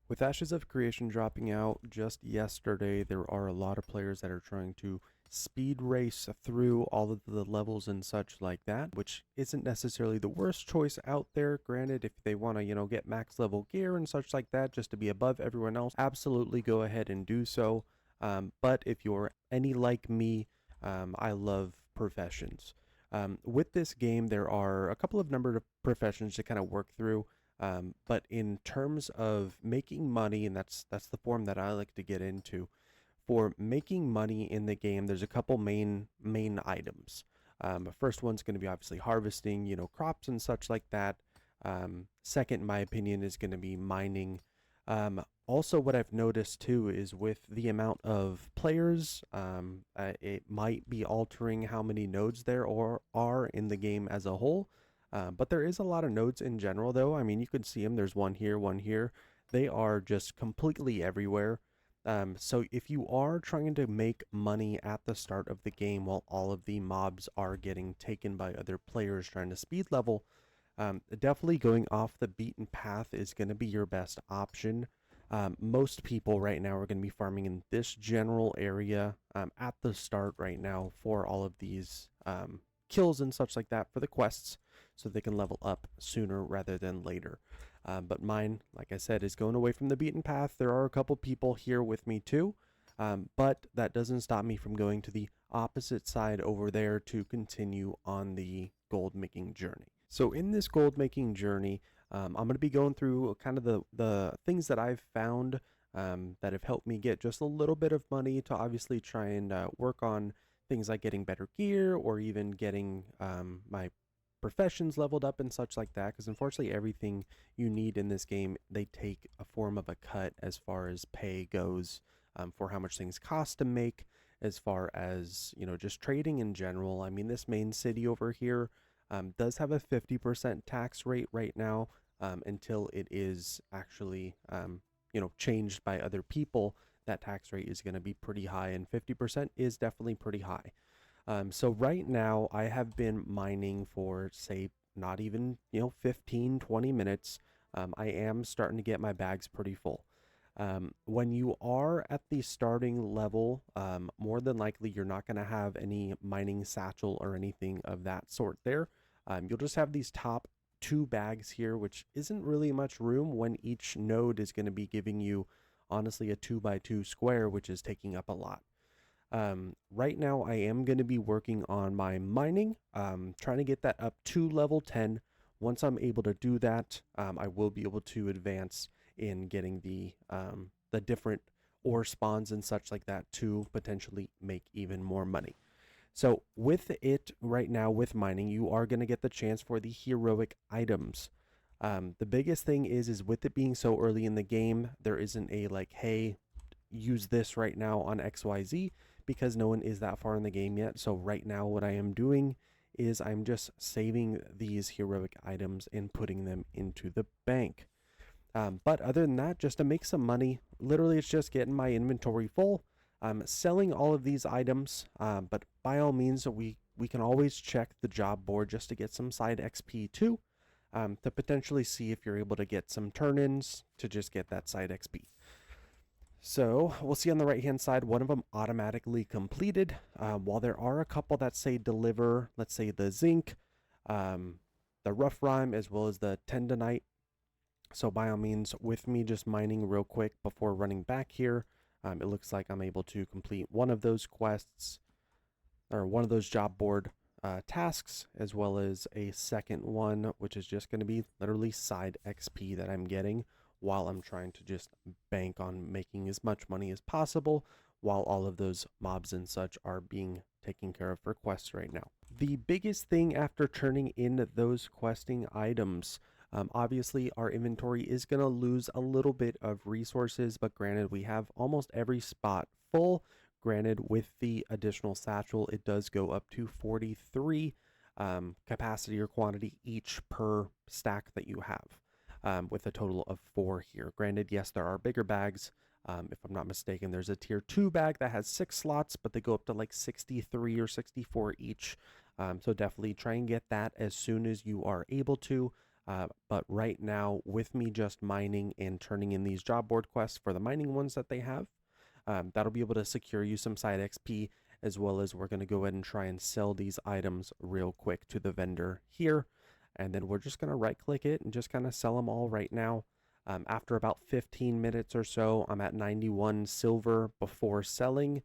With Ashes of Creation dropping out just yesterday, there are a lot of players that are trying to speed race through all of the levels and such like that, which isn't necessarily the worst choice out there. Granted, if they want to, get max level gear and such like that just to be above everyone else, absolutely go ahead and do so. But if you're any like me, I love professions. With this game, there are a couple of numbered professions to kind of work through. But in terms of making money, and that's the form that I like to get into, for making money in the game, there's a couple main items. First one's going to be obviously harvesting, crops and such like that. Second, in my opinion, is going to be mining. Also, what I've noticed too is with the amount of players, it might be altering how many nodes there are in the game as a whole. But there is a lot of nodes in general, though. I mean, you can see them. There's one here, one here. They are just completely everywhere. So if you are trying to make money at the start of the game while all of the mobs are getting taken by other players trying to speed level, definitely going off the beaten path is going to be your best option. Most people right now are going to be farming in this general area at the start right now for all of these kills and such like that for the quests so they can level up sooner rather than later. But mine, like I said, is going away from the beaten path. There are a couple people here with me too, but that doesn't stop me from going to the opposite side over there to continue on the gold making journey. So in this gold making journey, I'm going to be going through kind of the things that I've found that have helped me get just a little bit of money to obviously try and work on things like getting better gear or even getting my professions leveled up and such like that, because unfortunately everything you need in this game, they take a form of a cut as far as pay goes, for how much things cost to make, as far as just trading in general. I mean, this main city over here does have a 50% tax rate right now, until it is actually changed by other people. That tax rate is going to be pretty high, and 50% is definitely pretty high. So right now I have been mining for, say, not even 15 20 minutes. I am starting to get my bags pretty full. When you are at the starting level, more than likely you're not going to have any mining satchel or anything of that sort there. You'll just have these top two bags here, which isn't really much room when each node is going to be giving you honestly a 2x2 square, which is taking up a lot. Right now I am going to be working on my mining, trying to get that up to level 10. Once I'm able to do that, I will be able to advance in getting the different ore spawns and such like that to potentially make even more money. So with it right now, with mining, you are going to get the chance for the heroic items. The biggest thing is with it being so early in the game, there isn't a like, hey, use this right now on XYZ, because no one is that far in the game yet. So right now what I am doing is I'm just saving these heroic items and putting them into the bank. But other than that, just to make some money, literally it's just getting my inventory full. I'm selling all of these items, but by all means, we can always check the job board just to get some side XP too, to potentially see if you're able to get some turn-ins to just get that side XP. So we'll see on the right hand side, one of them automatically completed, while there are a couple that say deliver, let's say the zinc, the rough rhyme, as well as the tendonite. So by all means, with me just mining real quick before running back here, it looks like I'm able to complete one of those quests, or one of those job board tasks, as well as a second one, which is just going to be literally side XP that I'm getting while I'm trying to just bank on making as much money as possible while all of those mobs and such are being taken care of for quests right now. The biggest thing after turning in those questing items, obviously our inventory is going to lose a little bit of resources, but granted we have almost every spot full. Granted, with the additional satchel, it does go up to 43 capacity or quantity each per stack that you have, with a total of 4 here. Granted, yes, there are bigger bags. If I'm not mistaken, there's a tier 2 bag that has 6 slots, but they go up to like 63 or 64 each. So definitely try and get that as soon as you are able to. But right now, with me just mining and turning in these job board quests for the mining ones that they have, that'll be able to secure you some side XP, as well as we're going to go ahead and try and sell these items real quick to the vendor here. And then we're just going to right click it and just kind of sell them all right now. After about 15 minutes or so, I'm at 91 silver before selling.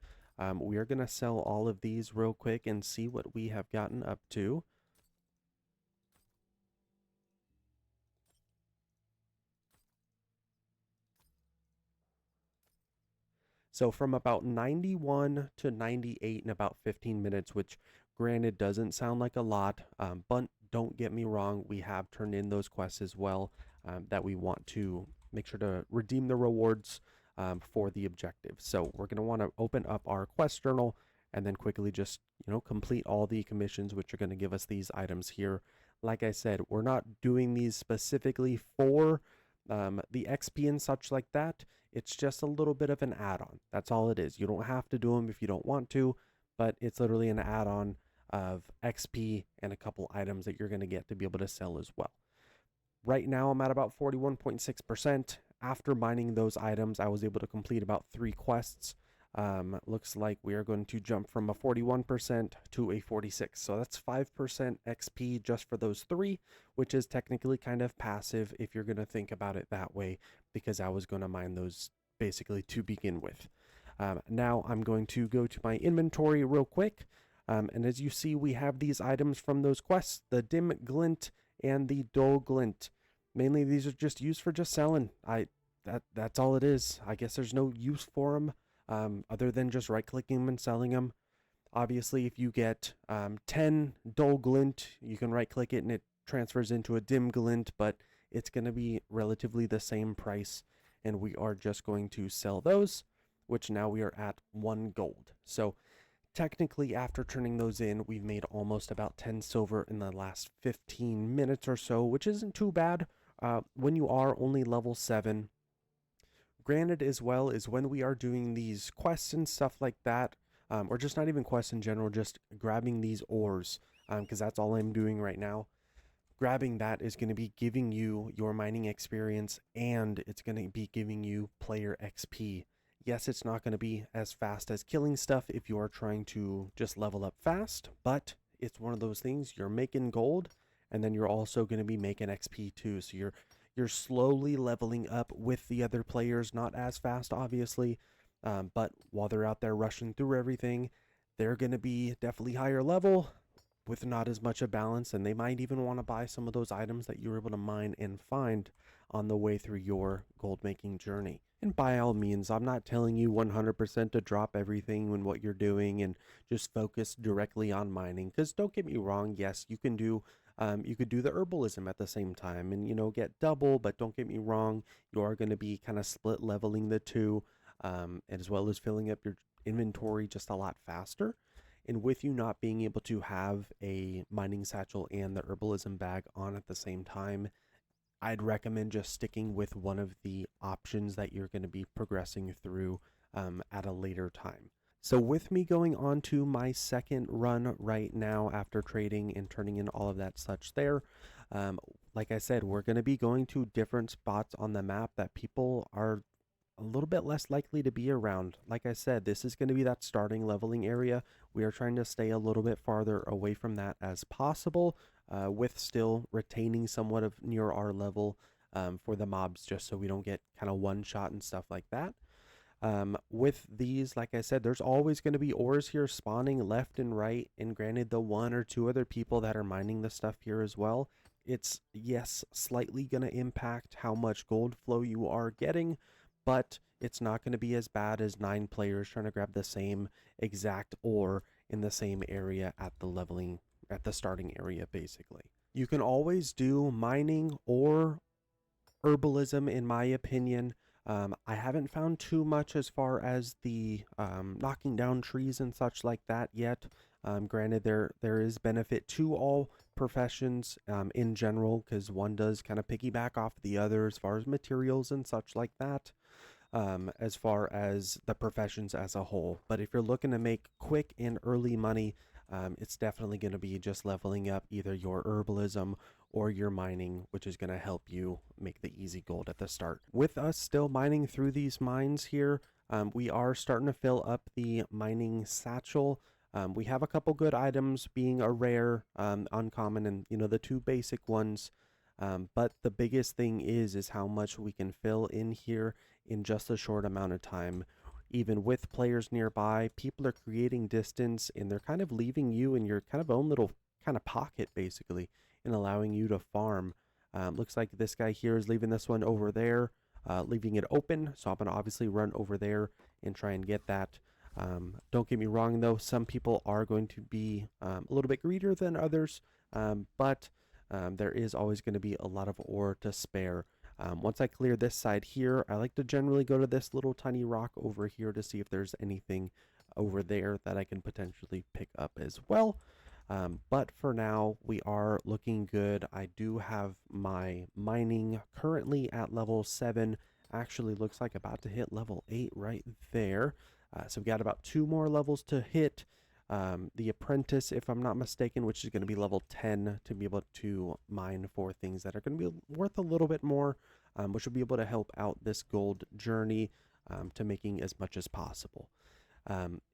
We are going to sell all of these real quick and see what we have gotten up to. So from about 91 to 98 in about 15 minutes, which granted doesn't sound like a lot, but don't get me wrong, we have turned in those quests as well that we want to make sure to redeem the rewards for the objective. So we're going to want to open up our quest journal and then quickly just, complete all the commissions, which are going to give us these items here. Like I said, we're not doing these specifically for the XP and such like that. It's just a little bit of an add-on. That's all it is. You don't have to do them if you don't want to, but it's literally an add-on of XP and a couple items that you're going to get to be able to sell as well. Right now, I'm at about 41.6%. After mining those items, I was able to complete about 3 quests. Looks like we are going to jump from a 41% to a 46. So that's 5% XP just for those 3, which is technically kind of passive if you're going to think about it that way, because I was going to mine those basically to begin with. Now I'm going to go to my inventory real quick. And as you see, we have these items from those quests, the dim glint and the dull glint. Mainly these are just used for just selling. That's all it is. I guess there's no use for them other than just right clicking them and selling them. Obviously, if you get 10 dull glint, you can right click it and it transfers into a dim glint, but it's going to be relatively the same price, and we are just going to sell those, which now we are at 1 gold. So technically, after turning those in, we've made almost about 10 silver in the last 15 minutes or so, which isn't too bad when you are only level 7. Granted, as well, is when we are doing these quests and stuff like that, or just not even quests in general, just grabbing these ores, because that's all I'm doing right now. Grabbing that is going to be giving you your mining experience, and it's going to be giving you player XP. Yes, it's not going to be as fast as killing stuff if you are trying to just level up fast, but it's one of those things. You're making gold, and then you're also going to be making XP too. So you're slowly leveling up with the other players, not as fast, obviously, but while they're out there rushing through everything, they're going to be definitely higher level with not as much a balance, and they might even want to buy some of those items that you were able to mine and find on the way through your gold making journey. And by all means, I'm not telling you 100% to drop everything in what you're doing and just focus directly on mining, because don't get me wrong, yes, you can do you could do the herbalism at the same time and get double, but don't get me wrong, you are going to be kind of split leveling the two, as well as filling up your inventory just a lot faster. And with you not being able to have a mining satchel and the herbalism bag on at the same time, I'd recommend just sticking with one of the options that you're going to be progressing through at a later time. So with me going on to my second run right now after trading and turning in all of that such there, like I said, we're going to be going to different spots on the map that people are a little bit less likely to be around. Like I said, this is going to be that starting leveling area. We are trying to stay a little bit farther away from that as possible, with still retaining somewhat of near our level for the mobs, just so we don't get kind of one shot and stuff like that. With these, like I said, there's always going to be ores here spawning left and right, and granted, the 1 or 2 other people that are mining the stuff here as well, it's, yes, slightly going to impact how much gold flow you are getting, but it's not going to be as bad as 9 players trying to grab the same exact ore in the same area at the starting area, basically. You can always do mining or herbalism, in my opinion. I haven't found too much as far as the knocking down trees and such like that yet. Granted, there is benefit to all professions in general, because one does kind of piggyback off the other as far as materials and such like that, as far as the professions as a whole. But if you're looking to make quick and early money, it's definitely going to be just leveling up either your herbalism or you're mining, which is going to help you make the easy gold at the start. With us still mining through these mines here, we are starting to fill up the mining satchel. We have a couple good items, being a rare, uncommon, and the two basic ones. But the biggest thing is how much we can fill in here in just a short amount of time. Even with players nearby, people are creating distance, and they're kind of leaving you in your kind of own little kind of pocket, basically, and allowing you to farm. Looks like this guy here is leaving this one over there, leaving it open. So I'm going to obviously run over there and try and get that. Don't get me wrong, though, some people are going to be a little bit greedier than others, but there is always going to be a lot of ore to spare. Once I clear this side here, I like to generally go to this little tiny rock over here to see if there's anything over there that I can potentially pick up as well. But for now, we are looking good. I do have my mining currently at level 7. Actually looks like about to hit level 8 right there. So we got about 2 more levels to hit. The apprentice, if I'm not mistaken, which is going to be level 10 to be able to mine for things that are going to be worth a little bit more, which will be able to help out this gold journey to making as much as possible.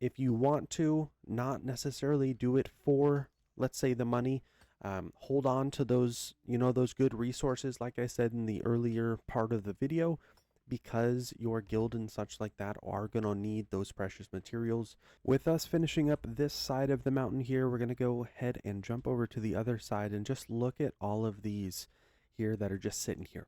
If you want to not necessarily do it for, let's say, the money, hold on to those, those good resources, like I said in the earlier part of the video, because your guild and such like that are going to need those precious materials. With us finishing up this side of the mountain here, we're going to go ahead and jump over to the other side and just look at all of these here that are just sitting here.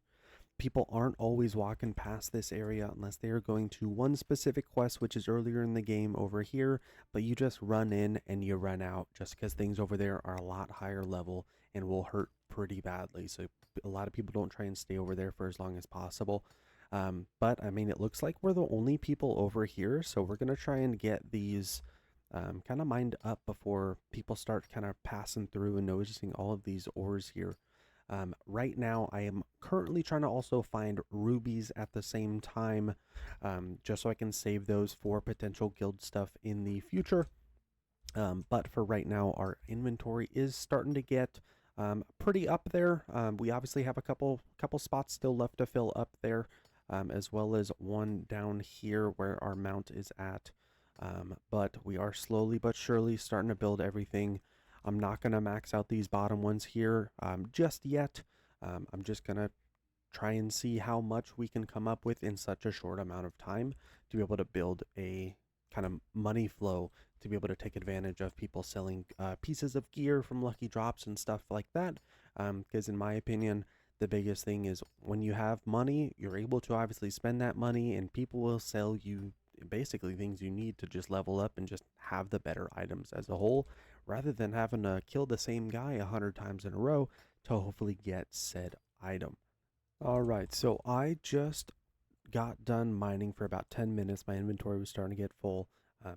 People aren't always walking past this area unless they are going to one specific quest, which is earlier in the game over here, but you just run in and you run out just because things over there are a lot higher level and will hurt pretty badly. So a lot of people don't try and stay over there for as long as possible. But I mean, it looks like we're the only people over here, so we're going to try and get these kind of mined up before people start kind of passing through and noticing all of these ores here. Right now, I am currently trying to also find rubies at the same time, just so I can save those for potential guild stuff in the future. But for right now, our inventory is starting to get pretty up there. We obviously have a couple spots still left to fill up there, as well as one down here where our mount is at. But we are slowly but surely starting to build everything. I'm not going to max out these bottom ones here just yet. I'm just going to try and see how much we can come up with in such a short amount of time to be able to build a kind of money flow, to be able to take advantage of people selling pieces of gear from lucky drops and stuff like that. Because in my opinion, the biggest thing is when you have money, you're able to obviously spend that money and people will sell you basically things you need to just level up and just have the better items as a whole, rather than having to kill the same guy 100 times in a row to hopefully get said item. All right, so I just got done mining for about 10 minutes. My inventory was starting to get full.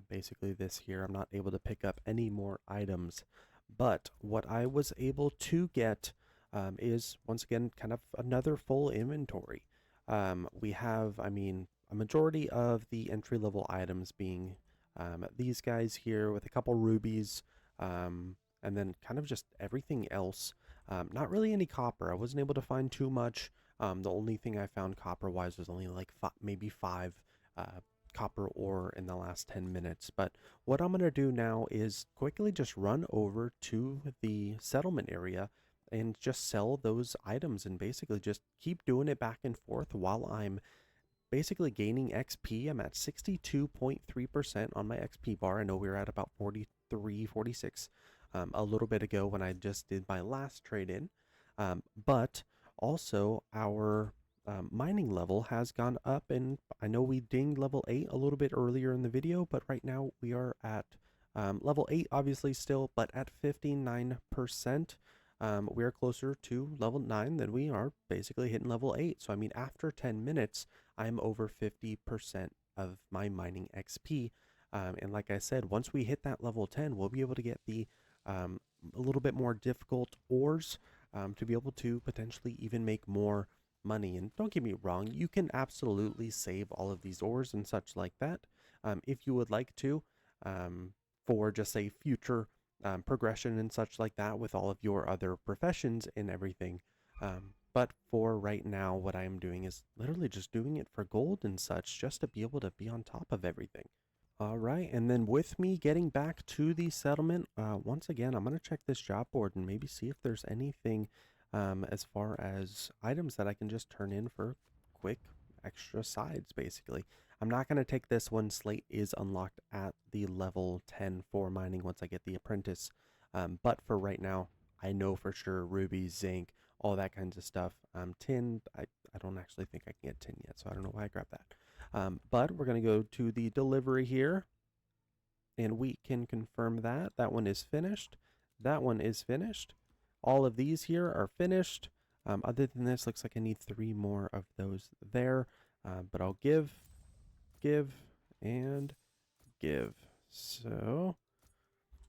Basically this here, I'm not able to pick up any more items, but what I was able to get is once again kind of another full inventory. We have, I mean, a majority of the entry-level items being these guys here with a couple rubies, and then kind of just everything else. Not really any copper. I wasn't able to find too much. The only thing I found copper-wise was only like maybe 5 copper ore in the last 10 minutes. But what I'm going to do now is quickly just run over to the settlement area and just sell those items and basically just keep doing it back and forth while I'm basically gaining XP. I'm at 62.3% on my XP bar. I know we were at about 43, 46 a little bit ago when I just did my last trade in. But also our mining level has gone up, and I know we dinged level 8 a little bit earlier in the video, but right now we are at level 8 obviously still, but at 59%. We are closer to level 9 than we are basically hitting level 8. So I mean, after 10 minutes, I'm over 50% of my mining XP. And like I said, once we hit that level 10, we'll be able to get the a little bit more difficult ores to be able to potentially even make more money. And don't get me wrong, you can absolutely save all of these ores and such like that if you would like to, for just say future progression and such like that with all of your other professions and everything. But for right now, what I am doing is literally just doing it for gold and such, just to be able to be on top of everything. All right, and then with me getting back to the settlement, once again, I'm going to check this job board and maybe see if there's anything as far as items that I can just turn in for quick extra sides, basically. I'm not going to take this one. Slate is unlocked at the level 10 for mining once I get the apprentice. But for right now, I know for sure ruby, zinc, all that kinds of stuff. Tin, I don't actually think I can get tin yet, so I don't know why I grabbed that. But we're going to go to the delivery here, and we can confirm that. That one is finished. That one is finished. All of these here are finished. Other than this, looks like I need 3 more of those there. But I'll give, and give. So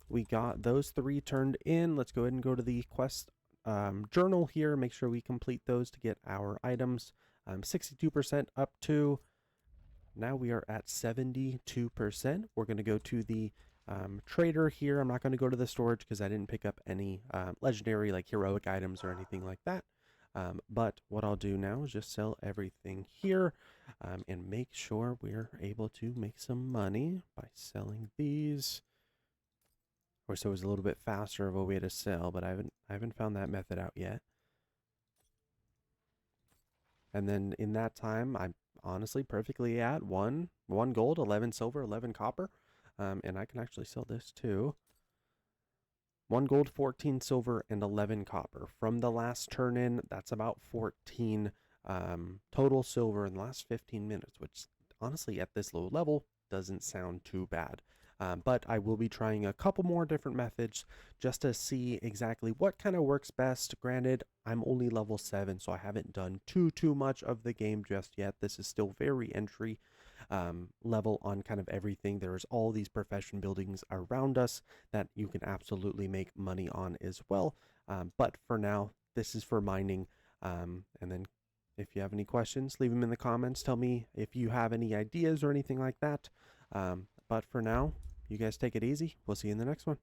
we got those 3 turned in. Let's go ahead and go to the quest journal here. Make sure we complete those to get our items. 62% up to. Now we are at 72%. We're going to go to the trader here. I'm not going to go to the storage because I didn't pick up any legendary like heroic items or anything like that. But what I'll do now is just sell everything here and make sure we're able to make some money by selling these. Of course, it was a little bit faster of a way to sell, but I haven't found that method out yet. And then in that time, I'm honestly perfectly at 1 gold, 11 silver, 11 copper. And I can actually sell this too. 1 gold, 14 silver, and 11 copper. From the last turn in, that's about 14 total silver in the last 15 minutes, which honestly at this low level doesn't sound too bad. But I will be trying a couple more different methods just to see exactly what kind of works best. Granted, I'm only level 7, so I haven't done too much of the game just yet. This is still very entry level on kind of everything. There's all these profession buildings around us that you can absolutely make money on as well. But for now, this is for mining. And then if you have any questions, leave them in the comments. Tell me if you have any ideas or anything like that. But for now, you guys take it easy. We'll see you in the next one.